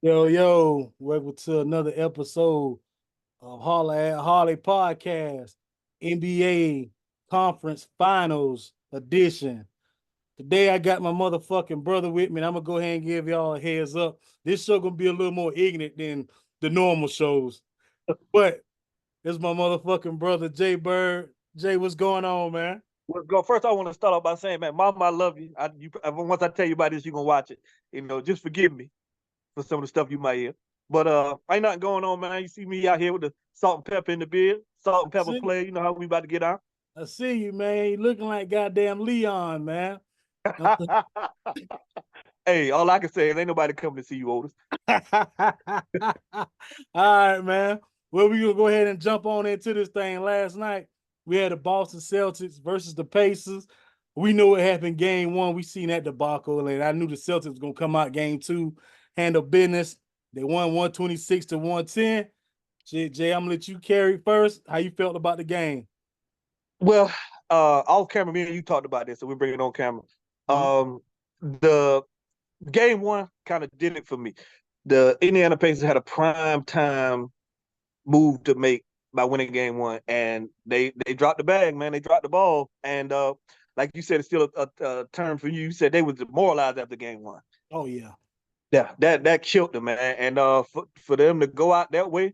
Yo, welcome to another episode of Holla at Harley podcast, NBA Conference Finals edition. Today I got my motherfucking brother with me, and I'm gonna go ahead and give y'all a heads up. This show gonna be a little more ignorant than the normal shows, but this is my motherfucking brother Jay Bird. Jay, what's going on, man? Let's go. First, I want to start off by saying, man, Mama, I love you. Once I tell you about this, you're gonna watch it. Just forgive me for some of the stuff you might hear. But ain't nothing going on, man. You see me out here with the salt and pepper in the beard, salt and pepper See, play. You know how we about to get on. I see you, man. You looking like goddamn Leon, man. Hey, all I can say is ain't nobody coming to see you, Otis. All right, man. Well, we're gonna go ahead and jump on into this thing. Last night, we had the Boston Celtics versus the Pacers. We know what happened game one. We seen that debacle, and I knew the Celtics was gonna come out game two, handle business. They won 126 to 110. Jay, I'm gonna let you carry first. How you felt about the game? Well, off camera, me and you talked about this, so we bring it on camera. Mhm. The game one kind of did it for me. The Indiana Pacers had a prime time move to make by winning game one, and they dropped the bag, man. They dropped the ball, and like you said, it's still a term for you. You said they was demoralized after game one. Oh yeah. Yeah, that killed them, man. And for them to go out that way,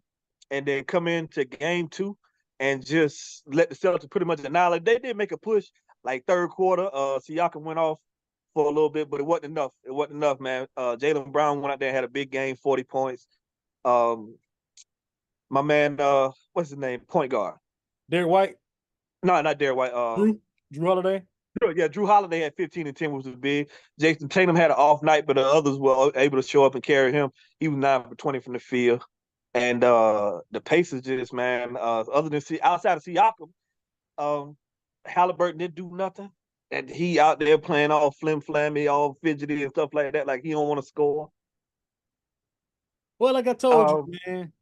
and then come into game two, and just let the Celtics pretty much annihilate. They did make a push, like third quarter. Siakam went off for a little bit, but it wasn't enough. It wasn't enough, man. Jaylen Brown went out there and had a big game, 40 points. Um, my man, what's his name? Point guard. Derek White, No, not Derek White. Drew Holiday. Yeah, Drew Holiday had 15 and 10, which was big. Jason Tatum had an off night, but the others were able to show up and carry him. He was 9 for 20 from the field. And the Pacers just, man, other than outside of Siakam, um, Halliburton didn't do nothing. And he out there playing all flim flammy, all fidgety and stuff like that, like he don't want to score. Well, like I told you, Um, man.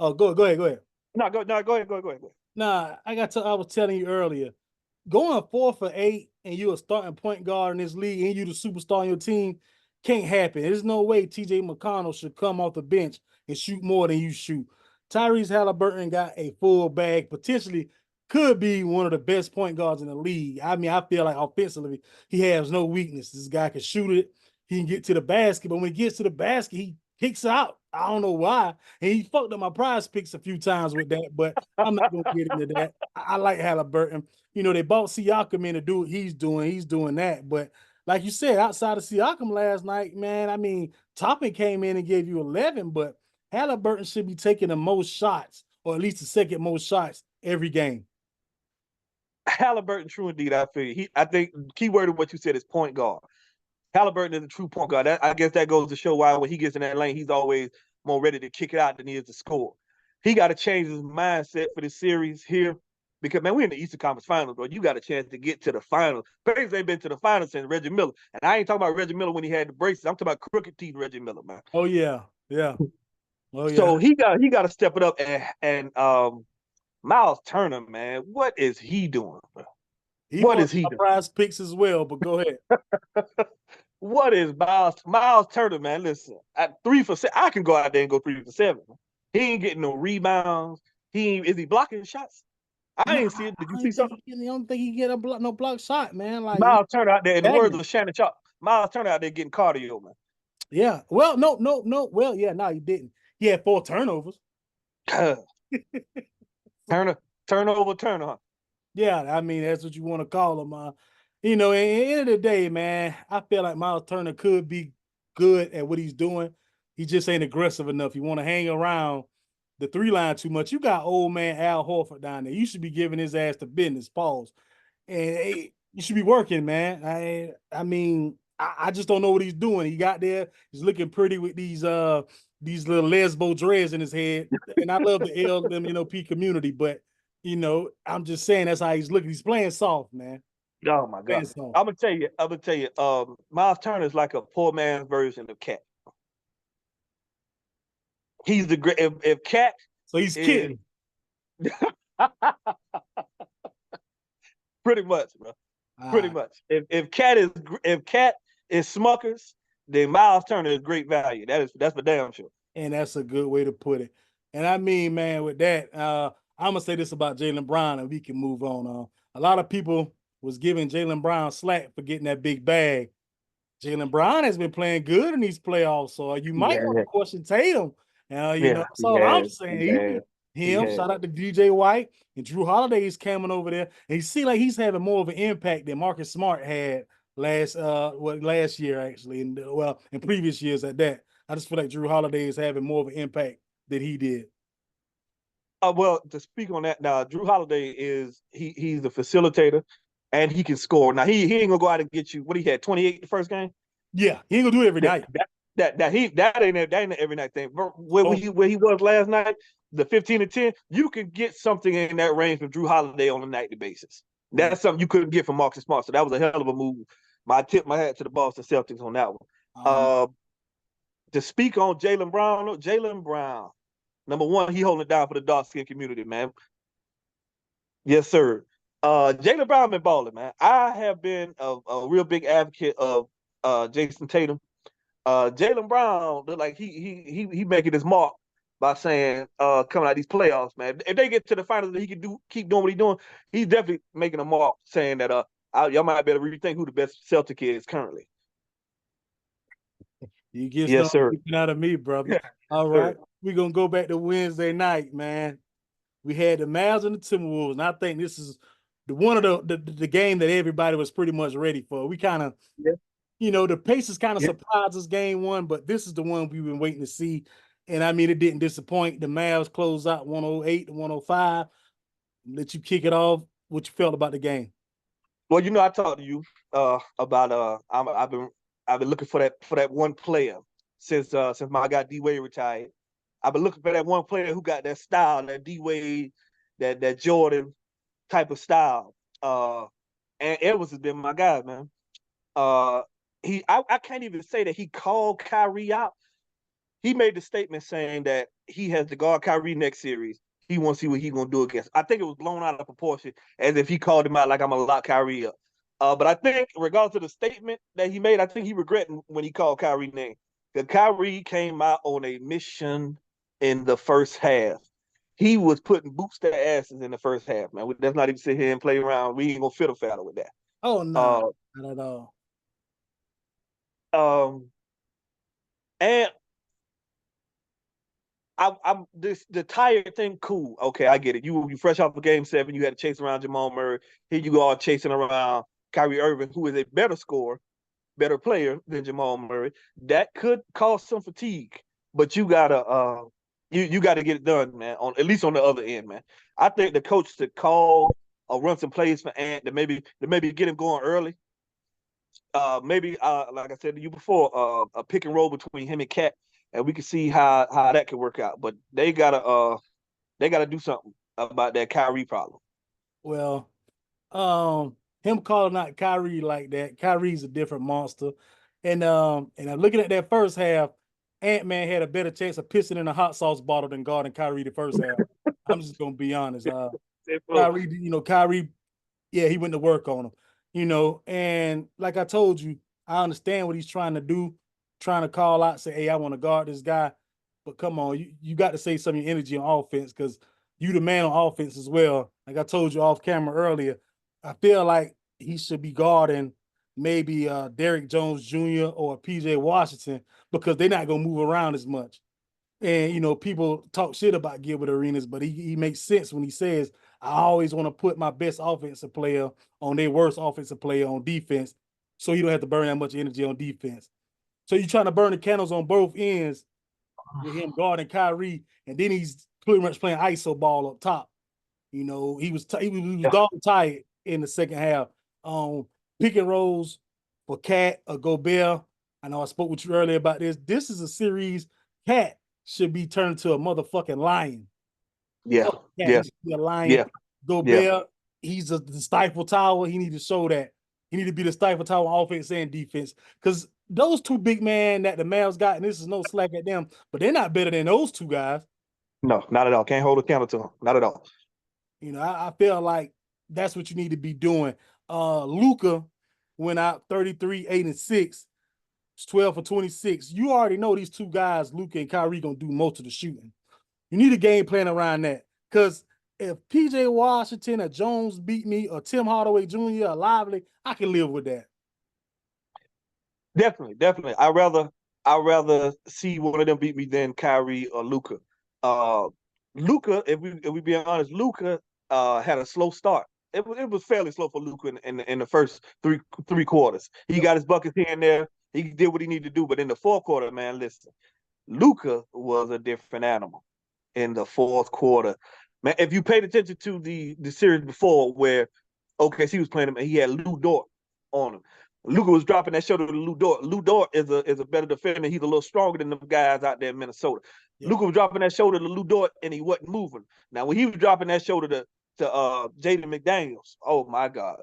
Oh, go ahead. no, go ahead. Nah, I was telling you earlier, going 4 for 8 and you're a starting point guard in this league and you the superstar on your team can't happen. There's no way TJ McConnell should come off the bench and shoot more than you shoot. Tyrese Halliburton got a full bag, potentially could be one of the best point guards in the league. I mean, I feel like offensively, he has no weakness. This guy can shoot it, he can get to the basket, but when he gets to the basket, he kicks out. I don't know why. And he fucked up my prize picks a few times with that, but I'm not gonna get into that. I like Halliburton. You know, they bought Siakam in to do what he's doing. He's doing that. But like you said, outside of Siakam last night, man, I mean, Toppin came in and gave you 11, but Halliburton should be taking the most shots, or at least the second most shots every game. Halliburton, true indeed, I feel you. I think key word of what you said is point guard. Halliburton is a true point guard. I guess that goes to show why when he gets in that lane, he's always more ready to kick it out than he is to score. He got to change his mindset for this series here because, man, we're in the Eastern Conference Finals, bro. You got a chance to get to the finals. Pacers ain't been to the finals since Reggie Miller. And I ain't talking about Reggie Miller when he had the braces. I'm talking about crooked teeth Reggie Miller, man. Oh yeah, yeah, oh yeah. So he got to step it up. And Miles Turner, man, what is he doing, bro? He What won is he my doing? prize picks as well, but go ahead. What is Miles Turner, man? Listen, at 3 for 7, I can go out there and go 3 for 7. He ain't getting no rebounds. Is he blocking shots? I No, ain't see it. Did you I see don't think something? he, I don't think he get a block, no block shot, man. Like he Miles Turner out there, in the words stagnant. of Shannon Sharp, Miles Turner out there getting cardio, Yeah. Well, no. Well, yeah, no, he didn't. He had 4 turnovers. man. Turner, Turner, huh? Yeah, I mean that's what you want to call him. You know, at the end of the day, man, I feel like Miles Turner could be good at what he's doing. He just ain't aggressive enough. You want to hang around the 3 line too much. You got old man Al Horford down there. You should be giving his ass the business. Pause. And hey, you should be working, man. I mean, I just don't know what he's doing. He got there. He's looking pretty with these little lesbo dreads in his head. And I love the LMNOP community, but I'm just saying that's how he's looking. He's playing soft, man. Oh my Playing God. soft. I'm gonna tell you, Miles Turner is like a poor man's version of Cat. He's the great if Cat So he's is kidding. pretty much, bro. All Pretty right. much. If Cat is Smuckers, then Miles Turner is great value. That's for damn sure. And that's a good way to put it. And I mean, man, with that, I'm gonna say this about Jaylen Brown, and we can move on. A lot of people was giving Jaylen Brown slack for getting that big bag. Jaylen Brown has been playing good in these playoffs, so you might want to question Tatum. That's all I'm saying. Shout out to DJ White and Drew Holiday is coming over there, and you see like he's having more of an impact than Marcus Smart had last year actually, and in previous years at that. I just feel like Drew Holiday is having more of an impact than he did. Well, to speak on that now, Drew Holiday he's a facilitator and he can score. Now he ain't gonna go out and get you what he had 28 the first game. Yeah, he ain't gonna do it every night. That ain't an every night thing. Where he was last night, the 15 and 10, you can get something in that range from Drew Holiday on a nightly basis. That's something you couldn't get from Marcus Smart. So that was a hell of a move. I tip my hat to the Boston Celtics on that one. To speak on Jaylen Brown, number one, he holding it down for the dark skin community, man. Yes, sir. Jaylen Brown been balling, man. I have been a real big advocate of Jason Tatum. Jaylen Brown look like he making his mark by saying coming out these playoffs, man. If they get to the finals, he can keep doing what he's doing. He's definitely making a mark, saying that y'all might better rethink who the best Celtic is currently. You get something out of me, brother. All right. We're going to go back to Wednesday night, man. We had the Mavs and the Timberwolves, and I think this is one of the game that everybody was pretty much ready for. We kind of, the Pacers kind of surprised us game one, but this is the one we've been waiting to see. And I mean, it didn't disappoint. The Mavs closed out 108 to 105. Let you kick it off. What you felt about the game? Well, I talked to you about I've been looking for that one player since my guy D Wade retired. I've been looking for that one player who got that style, that D Wade, that Jordan type of style. And Edwards has been my guy, man. I can't even say that he called Kyrie out. He made the statement saying that he has to guard Kyrie next series. He wants to see what he's gonna do against. I think it was blown out of proportion, as if he called him out like I'm gonna lock Kyrie up. But I think, regardless of the statement that he made, I think he regretted when he called Kyrie name. Because Kyrie came out on a mission in the first half. He was putting boots to asses in the first half, man. Let's not even sit here and play around. We ain't gonna fiddle faddle with that. Oh no, not at all. And I'm the tired thing, cool. Okay, I get it. You fresh off of game 7, you had to chase around Jamal Murray. Here you are chasing around Kyrie Irving, who is a better scorer, better player than Jamal Murray. That could cause some fatigue, but you gotta you gotta get it done, man. At least on the other end, man. I think the coach should call or run some plays for Ant to maybe get him going early. Maybe like I said to you before, a pick and roll between him and Cat, and we can see how that could work out. But they gotta do something about that Kyrie problem. Well, him calling out Kyrie like that, Kyrie's a different monster. And I'm looking at that first half, Ant-Man had a better chance of pissing in a hot sauce bottle than guarding Kyrie the first half. I'm just gonna be honest. Kyrie, he went to work on him, and like I told you, I understand what he's trying to do, trying to call out, say, hey, I want to guard this guy. But come on, you got to say some of your energy on offense, because you the man on offense as well. Like I told you off camera earlier, I feel like he should be guarding maybe Derrick Jones Jr. or PJ Washington, because they're not going to move around as much. And, people talk shit about Gilbert Arenas, but he makes sense when he says, I always want to put my best offensive player on their worst offensive player on defense, so you don't have to burn that much energy on defense. So you're trying to burn the candles on both ends with him guarding Kyrie, and then he's pretty much playing ISO ball up top. He was dog tired in the second half. Pick and rolls for Cat or Gobert. I know I spoke with you earlier about this. This is a series Cat should be turned to a motherfucking lion. Yeah. He should be a lion. Yeah. Gobert, he's the stifle tower. He need to show that. He need to be the stifle tower on offense and defense. Because those two big men that the Mavs got, and this is no slack at them, but they're not better than those two guys. No, not at all. Can't hold a candle to them. Not at all. I feel like that's what you need to be doing. Luka went out 33, 8, and 6. It's 12 for 26. You already know these two guys, Luka and Kyrie, gonna do most of the shooting. You need a game plan around that. Because if PJ Washington or Jones beat me, or Tim Hardaway Jr. or Lively, I can live with that. Definitely. I rather see one of them beat me than Kyrie or Luka. Luka, if we be honest, Luka had a slow start. It was fairly slow for Luka in the first three quarters. He got his buckets here and there. He did what he needed to do, but in the fourth quarter, man, listen, Luka was a different animal in the fourth quarter. Man, if you paid attention to the series before where OKC was playing him and he had Lou Dort on him. Luka was dropping that shoulder to Lou Dort. Lou Dort is a better defender. He's a little stronger than the guys out there in Minnesota. Yeah. Luka was dropping that shoulder to Lou Dort and he wasn't moving. Now when he was dropping that shoulder to Jaden McDaniels, oh my God.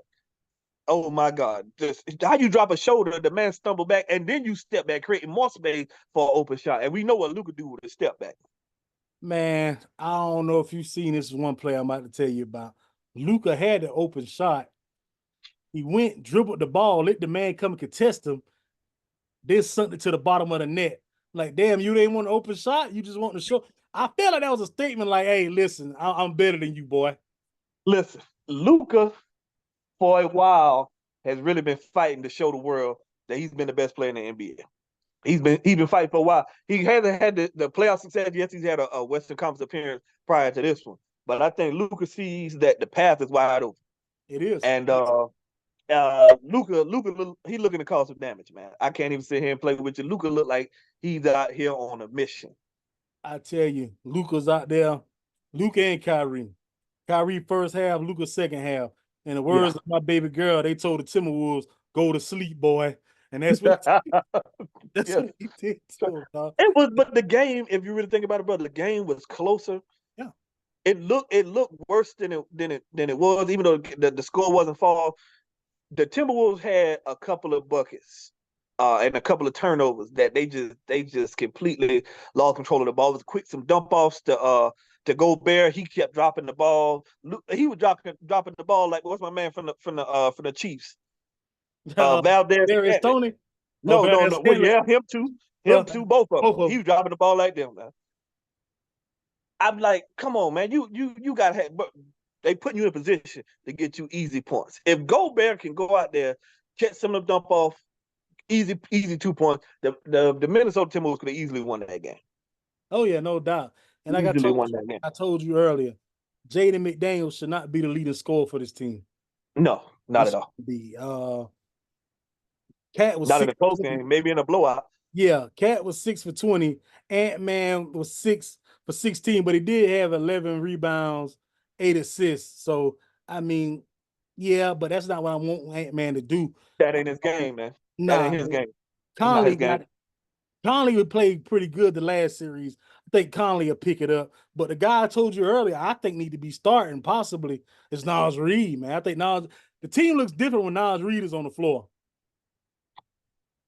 Oh my God. Just how you drop a shoulder, the man stumble back, and then you step back, creating more space for an open shot. And we know what Luka do with a step back. Man, I don't know if you've seen this one play I'm about to tell you about. Luka had the open shot. He went, dribbled the ball, let the man come and contest him, then sunk it to the bottom of the net. Like, damn, you didn't want an open shot? You just want to show. I feel like that was a statement like, hey, listen, I'm better than you, boy. Listen, Luka, for a while, has really been fighting to show the world that he's been the best player in the NBA. He's been fighting for a while. He hasn't had the playoff success. Yes, he's had a Western Conference appearance prior to this one. But I think Luka sees that the path is wide open. It is. And Luka, he looking to cause some damage, man. I can't even sit here and play with you. Luka look like he's out here on a mission. I tell you, Luka's out there. Luka and Kyrie. Kyrie first half, Luka second half. In the words of my baby girl, they told the Timberwolves, go to sleep, boy. And that's what what he did to him, dog. It was, but the game, if you really think about it, brother, the game was closer. Yeah. It looked worse than it was, even though the score wasn't fall. The Timberwolves had a couple of buckets and a couple of turnovers that they just completely lost control of the ball. It was some dump offs to Gobert. He kept dropping the ball. He was dropping the ball like, what's my man from the Chiefs? Valdez. Tony. No. Well, yeah, him too. Both of them. He was dropping the ball like them, man. I'm like, come on, man. You gotta have, but they putting you in a position to get you easy points. If Gobert can go out there, catch some of them dump off, easy 2 points, the Minnesota Timberwolves could have easily won that game. Oh yeah, no doubt. And like I told you earlier, Jaden McDaniels should not be the leading scorer for this team. No, not at all. Be Cat was not in a close game, maybe in a blowout. Yeah, Cat was 6 for 20. Ant-Man was 6 for 16, but he did have 11 rebounds, 8 assists. So I mean, yeah, but that's not what I want Ant-Man to do. That ain't his game, man. Nah, that ain't his game. Conley would play pretty good the last series. I think Conley will pick it up. But the guy I told you earlier, I think need to be starting possibly is Naz Reid, man. I think the team looks different when Naz Reid is on the floor.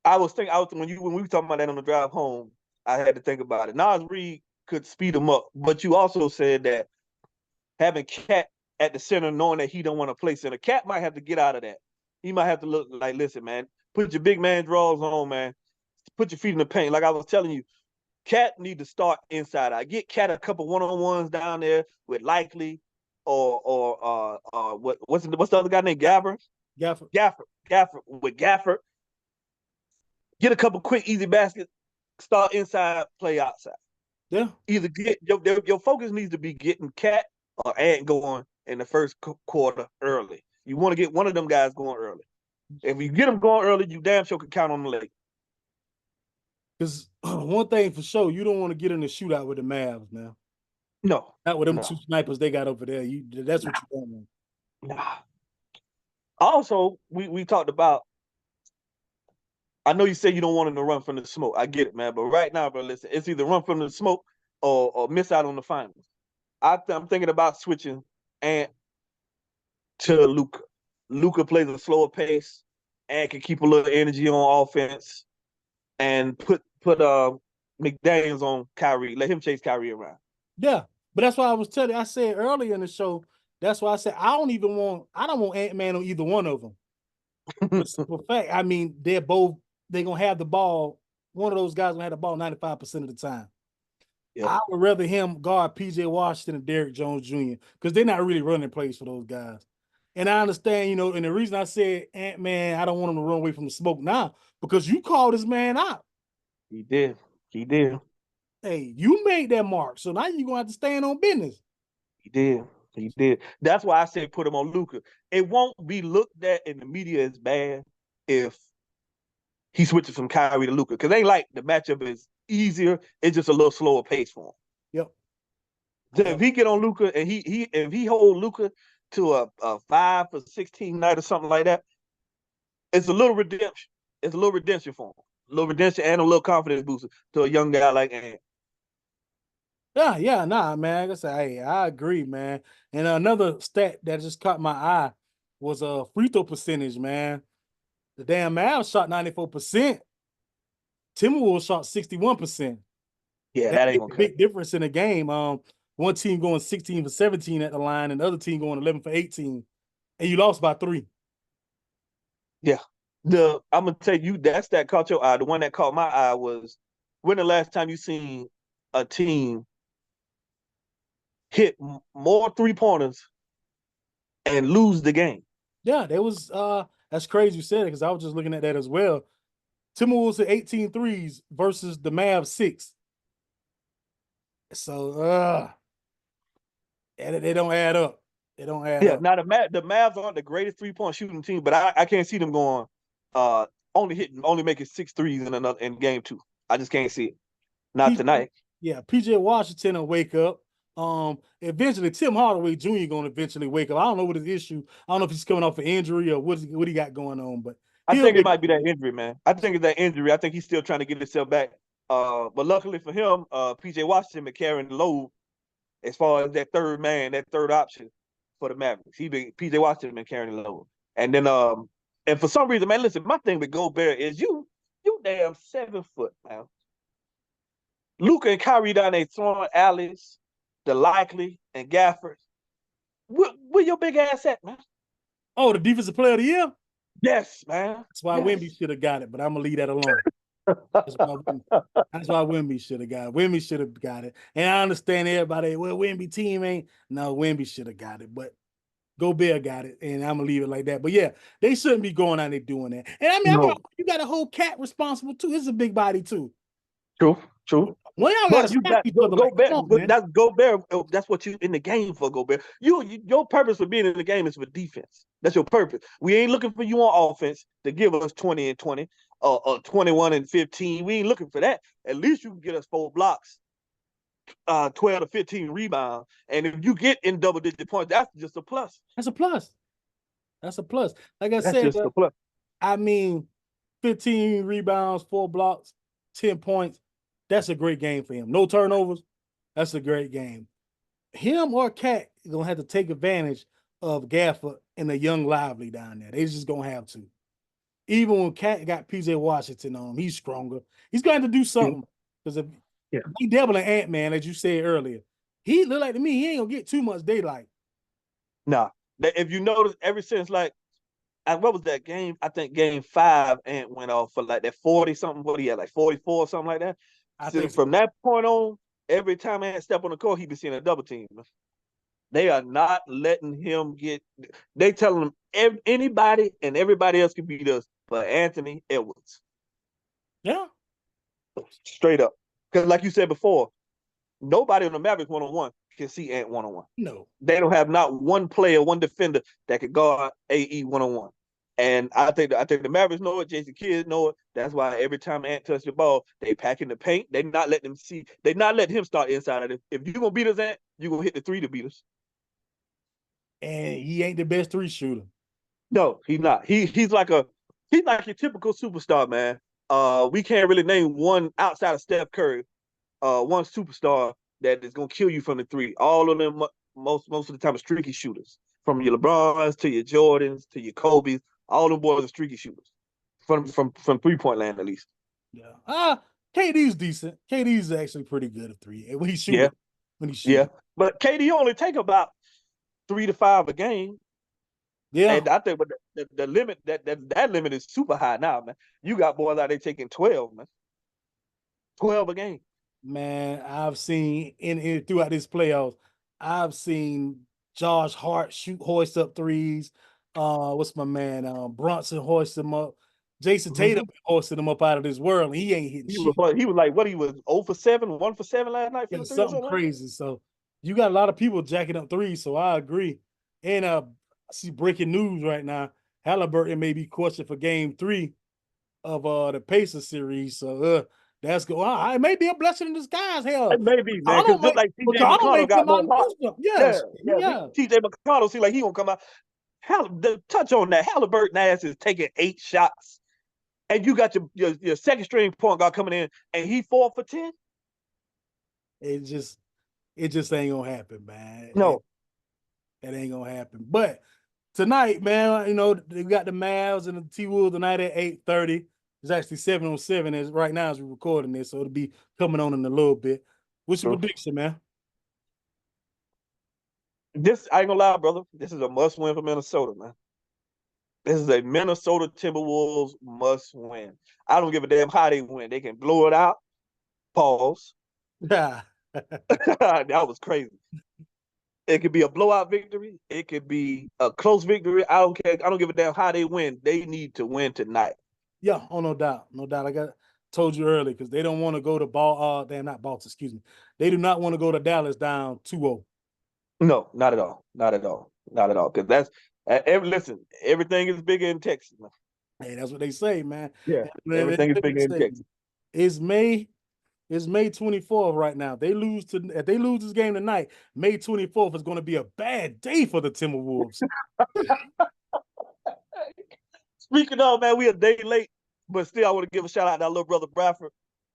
When we were talking about that on the drive home, I had to think about it. Naz Reid could speed him up, but you also said that having Cat at the center, knowing that he don't want to play center, Cat might have to get out of that. He might have to look like, listen, man, put your big man draws on, man. Put your feet in the paint. Like I was telling you, Cat need to start inside out. Get Cat a couple one-on-ones down there with Likely or what's the other guy named Gafford? Gafford with Gafford. Get a couple quick, easy baskets. Start inside, play outside. Yeah. Either get your focus needs to be getting Cat or Ant going in the first quarter early. You want to get one of them guys going early. If you get them going early, you damn sure can count on the late. Because one thing for sure, you don't want to get in the shootout with the Mavs, man. No. Not with them two snipers they got over there. That's what you don't want. Nah. Also, we talked about, I know you say you don't want him to run from the smoke. I get it, man. But right now, bro, listen, it's either run from the smoke or miss out on the finals. I'm thinking about switching Ant to Luka. Luka plays a slower pace and can keep a little energy on offense and put McDaniels on Kyrie. Let him chase Kyrie around. Yeah, but that's why I was telling you. I said earlier in the show, that's why I said I don't want Ant-Man on either one of them. For fact, I mean, they're both they're gonna have the ball. One of those guys gonna have the ball 95% of the time. Yep. I would rather him guard PJ Washington and Derrick Jones Jr. because they're not really running plays for those guys. And I understand, and the reason I said Ant-Man, I don't want him to run away from the smoke now because you called this man out. He did. He did. Hey, you made that mark, so now you're gonna have to stand on business. He did. He did. That's why I said put him on Luka. It won't be looked at in the media as bad if he switches from Kyrie to Luka, because they ain't like the matchup is easier. It's just a little slower pace for him. Yep. So if he get on Luka and if he hold Luka to a 5 for 16 night or something like that, it's a little redemption. It's a little redemption for him. A little redemption and a little confidence booster to a young guy like Ant. Yeah, nah, man. Like I said, hey, I agree, man. And another stat that just caught my eye was a free throw percentage, man. The damn Mavs shot 94%. Timberwolves shot 61%. Yeah, That that ain't makes gonna a cut. big difference in the game. One team going 16 for 17 at the line, and the other team going 11 for 18, and you lost by 3. Yeah. I'm gonna tell you, that's that caught your eye. The one that caught my eye was when the last time you seen a team hit more 3-pointers and lose the game. Yeah, that was that's crazy you said it because I was just looking at that as well. Timberwolves hit 18 threes versus the Mavs 6. So they don't add up. They don't add Yeah, up. now the Mavs aren't the greatest 3-point shooting team, but I can't see them going only making 6 threes in game 2. I just can't see it. Not tonight. Yeah, PJ Washington will wake up. Eventually Tim Hardaway Jr. gonna eventually wake up. I don't know what his issue. I don't know if he's coming off an injury or what he got going on, but I think it might be that injury, man. I think it's that injury. I think he's still trying to get himself back. But luckily for him, PJ Washington been carrying the load as far as that third man, that third option for the Mavericks. PJ Washington been carrying the load. And then and for some reason, man, listen, my thing with Gobert is you damn 7 foot, man. Luka and Kyrie down there throwing alleys, the Likely and Gafford. Where your big ass at, man? Oh, the defensive player of the year? Yes, man. That's why Wemby should have got it, but I'm gonna leave that alone. That's why Wemby should have got it. Wemby should have got it. And I understand everybody, well, Wemby team ain't. No, Wemby should have got it, but Gobert got it, and I'm gonna leave it like that. But yeah, they shouldn't be going out there doing that. And I mean, you got a whole cat responsible too. It's a big body too. True. Well, y'all But you got got Gobert. man. That's Gobert. That's what you in the game for, Gobert. Your purpose for being in the game is for defense. That's your purpose. We ain't looking for you on offense to give us 20 and 20 or 21 and 15. We ain't looking for that. At least you can get us 4 blocks, 12 to 15 rebounds. And if you get in double-digit points, that's just a plus. That's a plus. Like I That's said, just a plus. I mean, 15 rebounds, 4 blocks, 10 points. That's a great game for him. No turnovers. That's a great game. Him or Cat gonna have to take advantage of Gafford and the young Lively down there. They just gonna have to. Even when Cat got PJ Washington on him, he's stronger. He's going to do something because if he doubling Ant-Man, as you said earlier, he look like to me he ain't gonna get too much daylight. Nah, if you notice, ever since what was that game? I think game 5, Ant went off for like that 40 something. What he had, like 44 or something like that. I think from that point on, every time Ant step on the court, he been seeing a double team. They are not letting him get. They telling him anybody and everybody else can beat us, but Anthony Edwards. Yeah, straight up. Because like you said before, nobody on the Mavericks 1-on-1 can see Ant 1-on-1. No, they don't have not one player, one defender that could guard AE 1-on-1. And I think the Mavericks know it. Jason Kidd know it. That's why every time Ant touches the ball, they pack in the paint. They not letting him see. They not letting him start inside of it. If you gonna beat us, Ant, you gonna hit the 3 to beat us. And he ain't the best 3 shooter. No, he's not. He's like your typical superstar, man. We can't really name one outside of Steph Curry, one superstar that is gonna kill you from the 3. All of them, most of the time, are streaky shooters. From your LeBrons to your Jordans to your Kobe's, all them boys are streaky shooters. From 3-point land at least. Yeah. KD's decent. KD's actually pretty good at 3 when he shoots. Yeah. When he shoots. Yeah. But KD only take about 3 to 5 a game. Yeah. And I think but the limit that limit is super high now, man. You got boys out there taking 12, man. 12 a game. Man, I've seen in throughout this playoffs, I've seen Josh Hart shoot hoist up threes. What's my man? Brunson hoist him up. Jason Tatum Mm-hmm. hoisted him up out of this world. And he ain't hitting shit. He was like, what he was 0 for 7, 1 for 7 last night from Yeah, the three or something something like crazy. So you got a lot of people jacking up threes. So I agree. And I see breaking news right now. Halliburton may be questioned for game 3 of the Pacers series. So that's good. It may be a blessing in disguise. Hell, that. Maybe, man, because McConnell just may like TJ McConnell may McConnell got come out more and heart. do stuff. Yes, Yeah. yeah. TJ McConnell seems like he gonna come out. Touch on that. Halliburton ass is taking 8 shots, and you got your second string point guard coming in, and he 4 for 10. It just ain't gonna happen, man. No, It ain't gonna happen. But tonight, man, they got the Mavs and the T-Wolves tonight at 8:30. It's actually 7:07 as right now as we're recording this, so it'll be coming on in a little bit. What's your prediction, man? this I ain't gonna lie, brother. This is a must win for Minnesota, man. This is a Minnesota Timberwolves must win. I don't give a damn how they win. They can blow it out. Pause. Yeah. That was crazy. It could be a blowout victory. It could be a close victory. I don't care. I don't give a damn how they win. They need to win tonight. Yeah, oh no doubt. No doubt. I told you earlier because they don't want to go to not Baltimore, excuse me. They do not want to go to Dallas down 2-0. No, not at all. Not at all. Not at all. Because listen, everything is bigger in Texas, man. Hey, that's what they say, man. Yeah, everything is bigger in Texas. It's May 24th right now. If they lose this game tonight, May 24th is going to be a bad day for the Timberwolves. Speaking of, man, we a day late, but still I want to give a shout out to our little brother Bradford.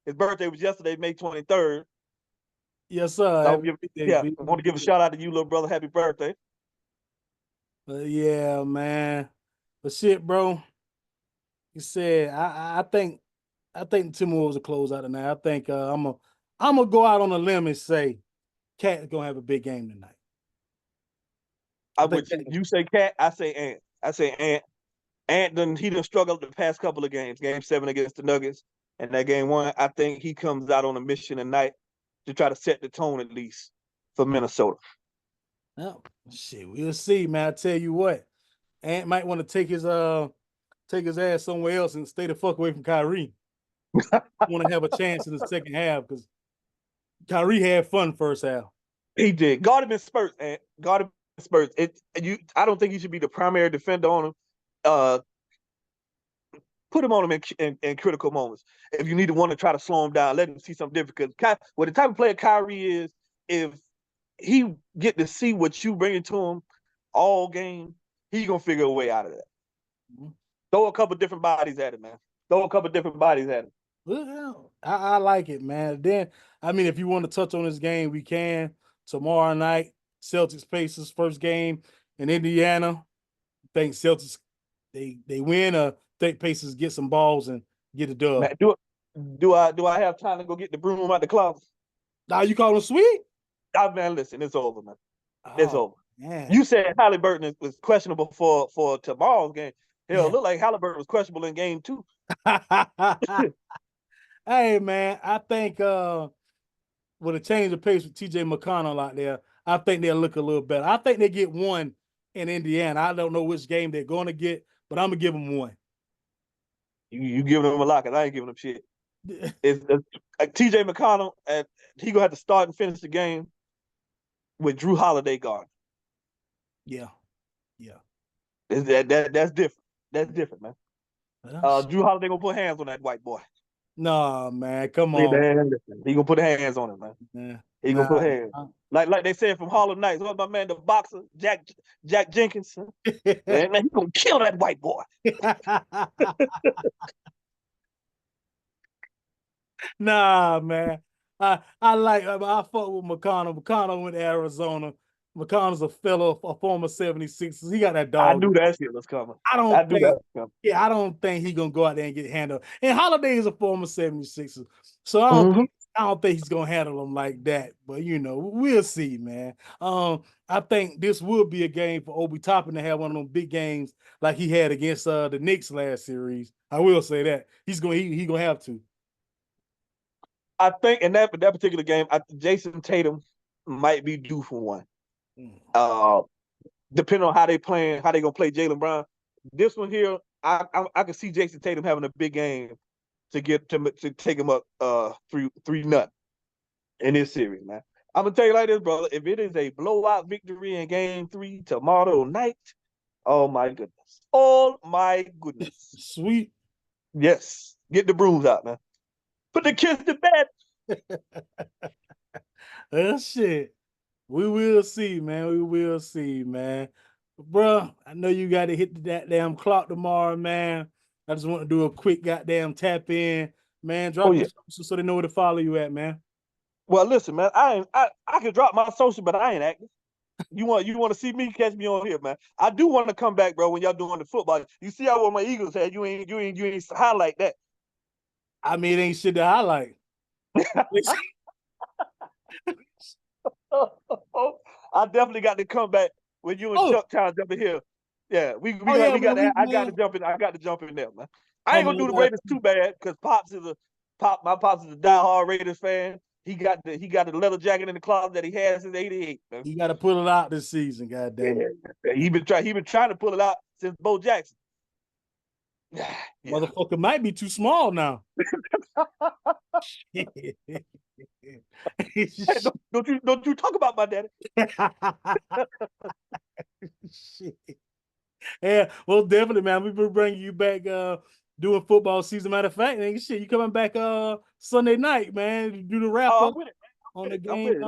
His birthday was yesterday, May 23rd. Yes, sir. I want to give a shout out to you, little brother. Happy birthday. Yeah, man. But shit, bro. You said I think the Timberwolves will close out tonight. I think I'm gonna go out on a limb and say Cat's gonna have a big game tonight. You say Cat, I say Ant. I say Ant. He done struggled the past couple of games. Game 7 against the Nuggets, and that game 1. I think he comes out on a mission tonight to try to set the tone at least for Minnesota. Oh, shit, we'll see, man. I tell you what, Ant might want to take his ass somewhere else and stay the fuck away from Kyrie. Want to have a chance in the second half because Kyrie had fun first half. He did. Guard him in spurts, and guard him in spurts. I don't think he should be the primary defender on him. Put him on him in critical moments. If you need to want to try to slow him down, let him see something different. Because the type of player Kyrie is, if he get to see what you bring to him all game, he gonna figure a way out of that. Mm-hmm. Throw a couple different bodies at him, man. Well, I like it, man. Then, I mean, if you want to touch on this game, we can. Tomorrow night, Celtics Pacers first game in Indiana. I think Celtics they win. Think Pacers get some balls and get a dub. Man, do I have time to go get the broom out the closet? Now you call him sweet? Man, listen, it's over, man. It's over. Man. You said Halliburton was questionable for tomorrow's game. Hell, it looked like Halliburton was questionable in game 2. Hey, man, I think with a change of pace with TJ McConnell out there, I think they'll look a little better. I think they get one in Indiana. I don't know which game they're going to get, but I'm going to give them one. You giving them a lot because I ain't giving them shit. It's TJ McConnell, he going to have to start and finish the game with Drew Holiday guard. Yeah. That's different. That's different, man. Drew Holiday going to put hands on that white boy. No, man, come on. Man, he gonna put hands on him, man. Yeah. He gonna put hands. Like they said from Holla Nights. What my man, the boxer, Jack Jenkins? Man, he gonna kill that white boy. Nah, man. I fuck with McConnell. McConnell went to Arizona. McConnell's a former 76ers. He got that dog. I knew that shit was coming. I don't think he gonna go out there and get handled. And Holiday is a former 76ers. So I don't think I don't think he's gonna handle them like that, but we'll see, man. I think this will be a game for Obi Toppin to have one of them big games like he had against the Knicks last series. I will say that he gonna have to. I think in that particular game, Jason Tatum might be due for one. Depending on how they gonna play Jaylen Brown. This one here, I can see Jason Tatum having a big game to take him up 3-0 in this series, man. I'm gonna tell you like this, brother. If it is a blowout victory in Game 3 tomorrow night, oh my goodness, Sweet. Yes, get the brooms out, man. Put the kids to bed. Shit. We will see, man. We will see, man. Bruh, I know you got to hit that damn clock tomorrow, man. I just want to do a quick goddamn tap in, man. Drop your social so they know where to follow you at, man. Well, listen, man. I can drop my social, but I ain't active. You want to see me? Catch me on here, man. I do want to come back, bro. When y'all doing the football, you see how what my Eagles had. You ain't highlight that. I mean, it ain't shit to highlight. I definitely got to come back when you and Chuck Town jumping here. Yeah, I got to jump in. I got to jump in there, man. I ain't gonna do the Raiders too bad because my pops is a diehard Raiders fan. He got the leather jacket in the closet that he had since '88. You got to pull it out this season, goddamn it. Yeah. He been trying to pull it out since Bo Jackson. Yeah. Motherfucker might be too small now. Don't you talk about my daddy. Shit. Yeah, well, definitely, man. We've been bringing you back doing football season. Matter of fact, nigga, shit, you coming back Sunday night, man. Do the wrap up on the game.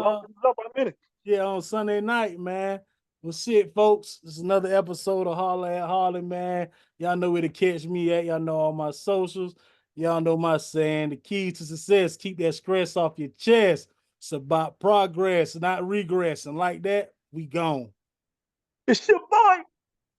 Yeah, on Sunday night, man. Well, shit, folks. This is another episode of Holla at Harley, man. Y'all know where to catch me at. Y'all know all my socials. Y'all know my saying. The key to success, keep that stress off your chest. It's about progress, not regress. And like that, we gone. It's your boy.